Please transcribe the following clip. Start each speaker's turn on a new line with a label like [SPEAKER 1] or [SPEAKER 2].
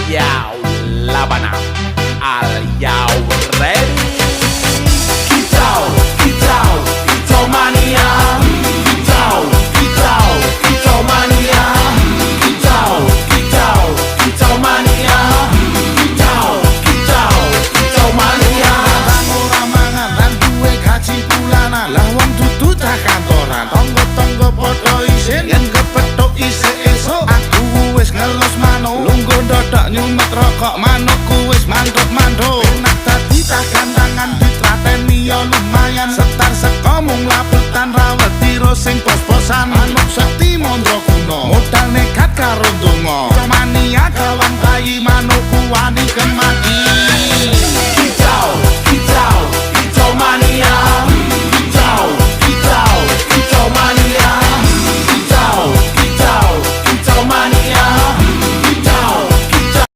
[SPEAKER 1] Yo, Labana, are you ready? Kitau, kitau, kitau mania. Kitau, kitau, kitau mania. Kitau, kitau, kitau mania. Kitau, kitau, kitau mania.
[SPEAKER 2] Bang ora mangan lan duwe gaji bulanan, lah wong dudu cah kantoran. Tonggo-tonggo padha isin yen kepethuk isih esuk. Aku wis ngelos manuk, lungguh ndodok nyumet rokok manukku wis manduk-manduk. Enak dadi cah gandangan ditrateni ya lumayan. Setar seko mung laputan rawet tiro sing pos-posan. Manuk sekti mondro kuno, modal nekat karo donga. Mania kawan bayi